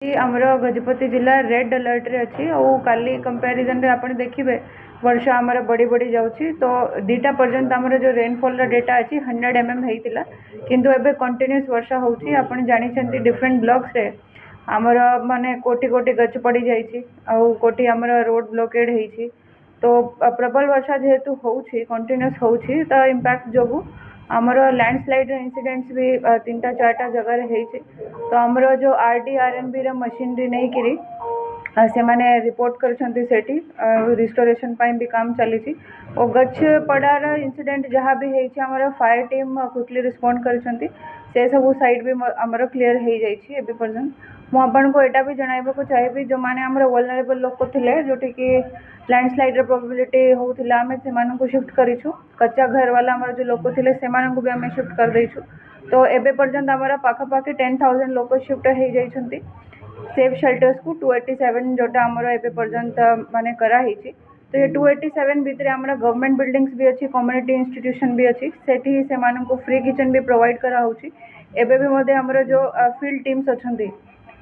आमर गजपति जिला red alert रे अच्छी और काली कंपैरिजन रे आपण देखिबे वर्षा आमर बढ़ी बढ़ी जाउची। तो 2टा पर्यंत आमर जो रेनफॉल रा डेटा अच्छी 100 mm हेतिला किंतु एबे कंटिन्यूस वर्षा होउची। आपण जानि छंती डिफरेंट ब्लॉक्स रे आमर माने कोटी कोटी गच पड़ी जाइची और कोटी आमर रोड ब्लॉकेड हेची। तो प्रबल वर्षा जेहेतु होउची कंटिन्यूस होउची तो इम्पैक्ट जोगु आमर लैंडस्लाइड इंसिडेंट्स भी 3टा 4टा जगह रे हेची। तो आमर जो RDRNB रा मशीनरी नहीं किरी से माने रिपोर्ट करछंती सेठी रिस्टोरेशन पाइन भी काम चली और गछ पड़ार इंसिडेंट जहाँ भी हेची आमर फायर टीम क्विकली रिस्पोंड करछंती से सब साइड भी आमर क्लियर हो जाइए एबे पर्यंत। मु आपन को एटा भी जणाइबा चाहिए जो माने आमर वल्नरेबल लोक थिले जोटी कि लैंडस्लाइड प्रोबेबिलिटी होउथिला आमे से मानन को शिफ्ट करिछु। कच्चा घर वाला आमर जो लोक थिले से मानन को भी आमे शिफ्ट कर देइछु। तो एबे पर्यंत आमर पाखापाखि 10,000 लोक शिफ्ट हो जाइछंती सेफ शेल्टर्स को 287 जोटा आमर एबे पर्यंत माने करा हिची। तो ये 287 भितर आमर गवर्नमेंट बिल्डिंग्स भी अच्छी कम्युनिटी इंस्टीट्यूशन भी अच्छी सेठी से मानन को फ्री किचन भी प्रोवाइड करा होची। एबे भी मधे आमर जो फील्ड टीम्स अछंती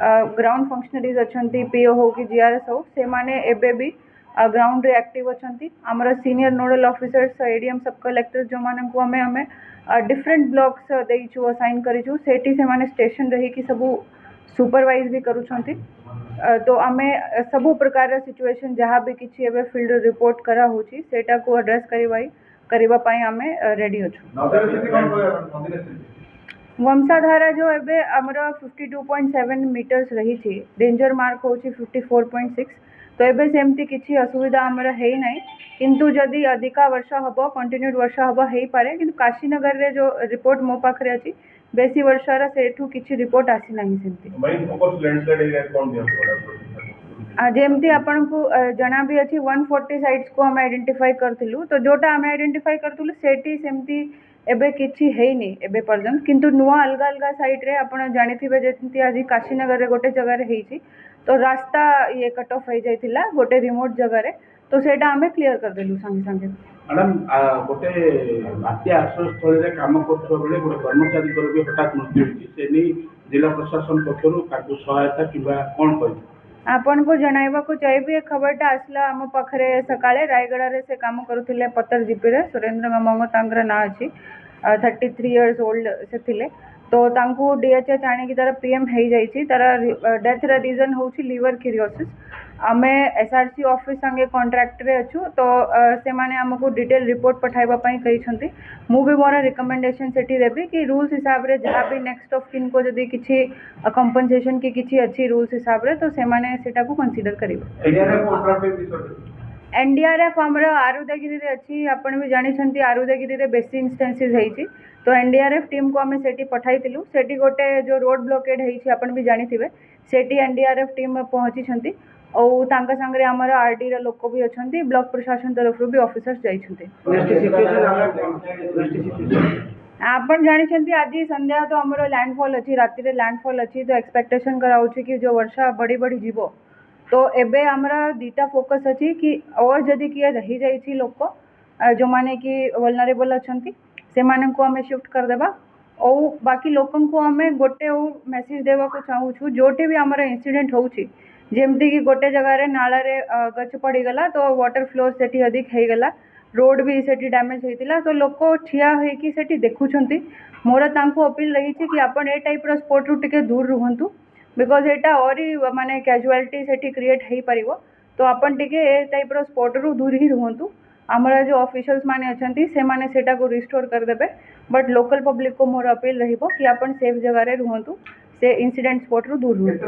ग्राउंड फंक्शनरीज अछंती पीओ हो कि जीआरएस हो से माने एबे भी ग्राउंड रे एक्टिव अछंती। आमर सीनियर नोडल ऑफिसर्स एडीएम सब कलेक्टर जो मानन को हमें डिफरेंट ब्लॉक्स देइछु असाइन करिछु सेठी से माने स्टेशन रही कि सब सुपरवाइज भी करूछंती। तो आमे सब प्रकार सिचुएशन जहाँ भी किसी एबे फील्ड रिपोर्ट करा होची सेटा को एड्रेस करिबा पाई आमे रेडी अछु। वंशाधारा जो एबे आमर 52.7 मीटर्स रही थी डेंजर मार्क होची 54.6। तो एबे सेमती किसी असुविधा आमर है नहीं किंतु जदि अधिका वर्षा हबो कंटिन्यूड वर्षा हबो हेई पारे किंतु काशीनगर रे जो रिपोर्ट मो पाखरे अछि बेसी वर्षार सेठू किसी रिपोर्ट आसी नहीं सेमती। जेमती आपन को जना भी अच्छी 140 साइट्स को हम आइडेंटिफाई करथिलु। तो जोटा हम आइडेंटिफाई करथिलु सेठी सेमती एबे किछि हेइनी एबे पर्यंत किंतु नुआ अलगा अलगा साइट रे आपण जानिथिबे जेमती आज काशीनगर रे गोटे जगह रे हेइछि तो रास्ता ये कट ऑफ हो जाइथिला गोटे रिमोट जगह रे तो सेटा हमें क्लियर कर देलु संगे संगे। मैडम गोटे बात्या आश्रय स्थल रे काम करथो बेले गोटे कर्मचारी कर भी हठात मृत्यु होछि से नै जिला प्रशासन पक्षरु काकु सहायता किबा कोन करि आपन को जणाइबा को चाहिए खबरटा आसला आम पाखरे सकाळे रायगड़ा रे से काम करुथिले पत्तर जीपी रे सुरेंद्र गमंग तांकर ना अछि 33 इयर्स ओल्ड से थिले। तो तांको डीएचएच आने की तरह पीएम हो जाइए तार डेथ रा रीजन होची लिवर किरियोसिस। आमे एसआरसी ऑफिस संगे कॉन्ट्रैक्ट रे अछु तो से माने हमको डिटेल रिपोर्ट पठाइबा पई कहि छंती। मु भी मोर रिकमेंडेशन सेठी देबी कि रूल्स हिसाब रे जहाँ भी नेक्स्ट ऑफ किन को जदी किछि कंपनसेशन की किछि अच्छी रूल्स हिसाब रे तो से माने सेटा को कंसीडर करिबो। एनडीआरएफ आमर आरुदगिरी रे अच्छी आपण भी जानि छंती आरुदगिरी रे बेसी इंस्टेंसेस हेइची। तो एनडीआरएफ टीम को हमें सेठी पठाइतिलु सेठी गोटे जो रोड ब्लॉकेड हेइची आपण भी जानिथिबे सेठी एनडीआरएफ टीम पहुंची छंती और तांका संगरे आमर आरडी रे लोक भी अछंती ब्लॉक प्रशासन तरफ भी ऑफिसर्स जाई छंती। आपण जानि छंती आज संध्या तो आमर लैंडफॉल अच्छी राति रे लैंडफॉल अच्छी तो एक्सपेक्टेशन कराउची कि जो वर्षा बढ़ी बढ़ी जीवो। तो एबे हमरा 2टा फोकस अच्छी कि और जदि किए रही जाइछि लोक जो माने कि वल्नरेबल अछंती से माने को हमें शिफ्ट कर देबा और बाकी लोकन को हमें गोटे और मेसेज देवा को चाहू छु जोटे भी हमारा इंसिडेंट होउछि जेमती कि गोटे जगह रे नाला रे गच पड़ी गला तो वाटर फ्लो सेठी अधिक हे गला रोड भी सेठी डैमेज हेतिला। तो लोक ठिया हे कि सेठी देखु छंती मोर तांको अपील रही कि आपण ए टाइप रो स्पॉट रु टिके दूर रहंतु बिकॉज एटा और ही माने कैजुअलिटी सेठी क्रिएट हेई परिवो। तो आपण टिके ए टाइप रो स्पॉट रु दूर ही रहंतु। आमर जो ऑफिशियल्स माने अछंती से माने सेटा को रिस्टोर कर देबे बट लोकल पब्लिक को मोर अपील रहिबो कि आपण सेफ जगह रे रहंतु से इंसिडेंट स्पॉट रु दूर रहंतु।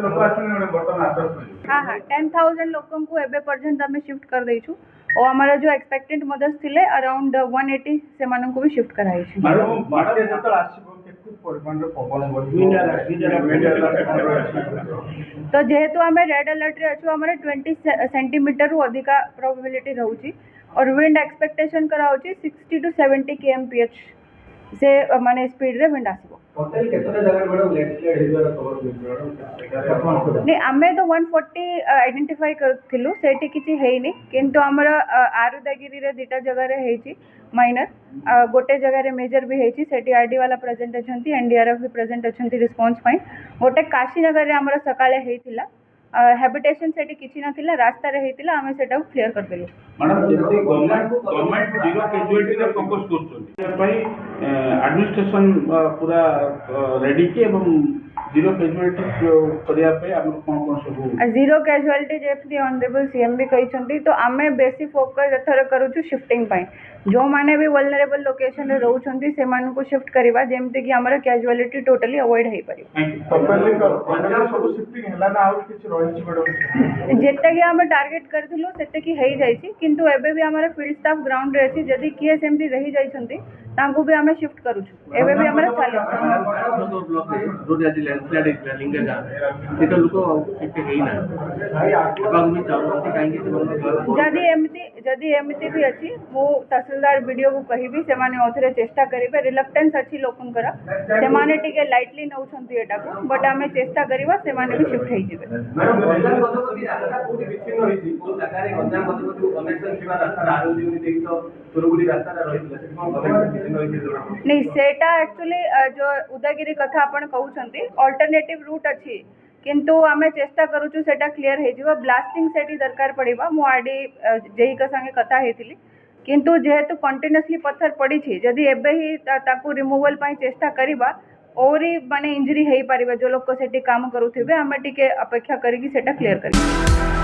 हां 10,000 लोकन को एबे पर्यंत हमें शिफ्ट कर देइछु और हमारा जो एक्सपेक्टेड मदर्स थिले अराउंड 180 से मानन को भी शिफ्ट कराई छु। मैडम बाटे जत आसीबो केते परिमाण रे पवन तो जेहेतु हमें रेड अलर्ट रे अछु हमारे 20 सेंटीमीटर रु अधिका प्रोबेबिलिटी रहउची और विंड एक्सपेक्टेशन करा होची 60 to 70 kmph से माने स्पीड रे विंड आसीबो। ଟୋଟାଲି କେତେଟା ଜାଗାରେ ମ୍ୟାଡ଼ାମ ଲ୍ୟାଣ୍ଡସ୍ଲାଇଡ୍ ହେଇଯିବାର ଖବର ମିଳିଛି ମ୍ୟାଡ଼ାମ? नहीं आमे तो 140 आइडेंटिफाई करथिलु सेठी किछि हेइनी किंतु हमर आरुदागिरी रे दिटा जगह रे हेछि माइनर गोटे जगह रे मेजर भी हेछि सेठी आरडी वाला प्रेजेंट अछंती एनडीआरएफ भी प्रेजेंट अछंती रिस्पांस पई गोटे काशीनगर रे हमर सकाळे हेइतिला हैबिटेशन सेठी किछि नथिला रास्ता रे हेइतिला आमे सेटा क्लियर कर देलु मैडम जति गवर्नमेंट जीरो कैजुअलिटी रे फोकस करछन पई एडमिनिस्ट्रेशन पूरा रेडी के एवं जीरो कैजुअलिटी करिया पे हम कोन सब जीरो कैजुअलिटी जेफदी ऑनरेबल सीएम भी कहिसंती तो आमे बेसी फोकस एथर करूछु शिफ्टिंग पई जो माने भी वल्नरेबल लोकेशन रे रहउछंती से मान को शिफ्ट करबा जेमते कि हमर कैजुअलिटी टोटली अवॉइड हेइ पारि सब शिफ्टिंग हला ना आउट किछ रहिछि मैडम जेते कि हम टारगेट करथिलु सेते कि हेइ जाइछि किंतु एबे भी हमर फील्ड स्टाफ ग्राउंड रे अछि जदी किए सेमती रहि जाइछंती तांको भी हमें शिफ्ट करूछु एबे भी हमर चालू ब्लॉक रे रोड आदि ଲ୍ୟାଣ୍ଡସ୍ଲାଇଡ୍ ହେଇଥିଲା ଲିଙ୍ଗା ଗାଁ ସେଟା ଲୋକ ଶିଫ୍ଟ ହେଇନା ହେବାକୁ ବି ଚାହୁଁଛନ୍ତି କାହିଁକି जदि एमती भी अच्छी मु तहसीलदार वीडियो को कहबी से माने ओथरे चेष्टा करिवे रिलक्टेंस अच्छी लोकनकर से माने टिके लाइटली नउछंती एटा को बट हमें चेष्टा करबा से माने भी शिफ्ट हेइ जिवे मैडम गंजाम गजपति रास्ता कोठी विच्छिन्न होईछि को जगारे गंजाम गजपति को कनेक्शन थिबा रास्ता आरोग्य यूनिट देखि तो तुरगुडी रास्ता रहितला से कोन कनेक्शन विच्छिन्न होईछि नहीं सेटा एक्चुअली जो उदयगिरी कथा आपण कहउछंती अल्टरनेटिव रूट अछि किंतु आमे चेष्टा करूछु सेटा क्लियर हे जिवो ब्लास्टिंग सेठी दरकार पड़िबा मु आरडी जेई का संगे कथा हेतिली किंतु जेहेतु कंटिन्यूअसली पत्थर पड़ी छी जदी एबे ही ताकू रिमूवल पई चेष्टा करिबा और माने इंजरी हेइ पारिबा जो लोक सेठी काम करूथिबे हमें टिके अपेक्षा करिकि सेटा क्लियर करिबा